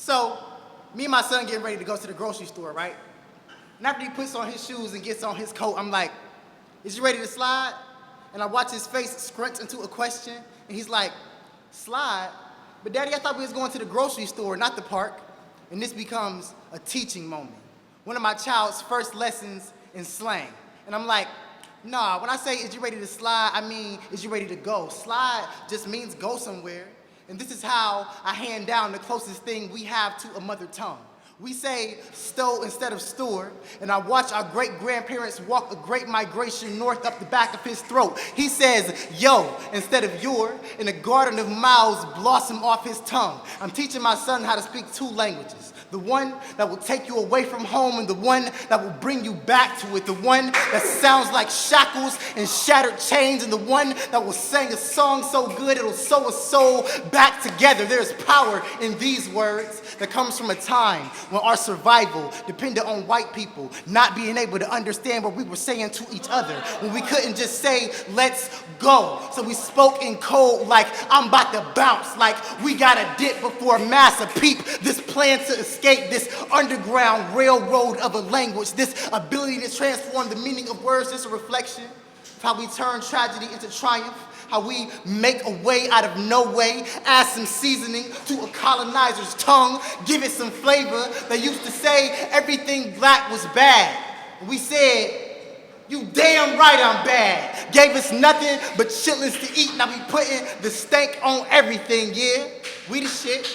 So, me and my son getting ready to go to the grocery store, right? And after he puts on his shoes and gets on his coat, I'm like, is you ready to slide? And I watch his face scrunch into a question, and he's like, slide? But Daddy, I thought we was going to the grocery store, not the park. And this becomes a teaching moment. One of my child's first lessons in slang. And I'm like, nah, when I say, is you ready to slide, I mean, is you ready to go? Slide just means go somewhere. And this is how I hand down the closest thing we have to a mother tongue. We say stow instead of store, and I watch our great-grandparents walk a great migration north up the back of his throat. He says yo instead of your, and a garden of mouths blossom off his tongue. I'm teaching my son how to speak two languages. The one that will take you away from home and the one that will bring you back to it. The one that sounds like shackles and shattered chains, and the one that will sing a song so good it'll sew a soul back together. There's power in these words that comes from a time when our survival depended on white people not being able to understand what we were saying to each other, when we couldn't just say, let's go. So we spoke in code like, I'm about to bounce, like we gotta dip before massa peep. This plan to escape this underground railroad of a language, this ability to transform the meaning of words, this a reflection of how we turn tragedy into triumph, how we make a way out of no way, add some seasoning to a colonizer's tongue, give it some flavor. They used to say everything black was bad. We said, you damn right I'm bad. Gave us nothing but chitlins to eat. Now we putting the stank on everything, yeah? We the shit,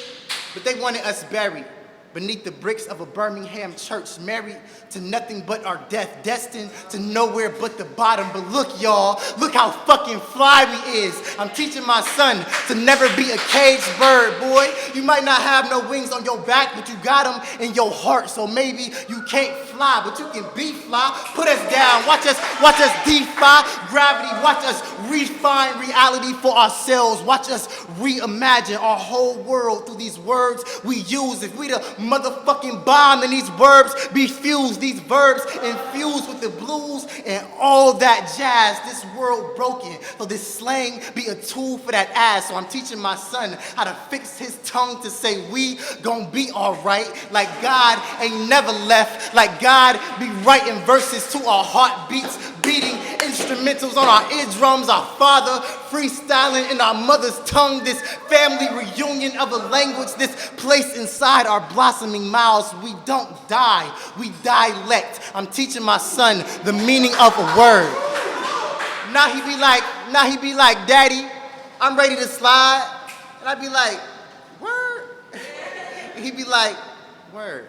but they wanted us buried beneath the bricks of a Birmingham church, married to nothing but our death, destined to nowhere but the bottom. But look, y'all, look how fucking fly we is. I'm teaching my son to never be a caged bird, boy. You might not have no wings on your back, but you got them in your heart. So maybe you can't fly, but you can be fly. Put us down, watch us defy gravity, watch us refine reality for ourselves, watch us reimagine our whole world through these words we use. If we the motherfucking bomb and these verbs be fused, these verbs infused with the blues and all that jazz, this world broken. So this slang be a tool for that ass. So I'm teaching my son how to fix his tongue to say we gon' be alright, like God ain't never left, like God be writing verses to our heartbeats, beating instrumentals on our eardrums, our father freestyling in our mother's tongue, this family reunion of a language, this place inside our blossoming mouths. We don't die, we dialect. I'm teaching my son the meaning of a word. Now he be like, Daddy, I'm ready to slide. And I'd be like, word? And he'd be like, word.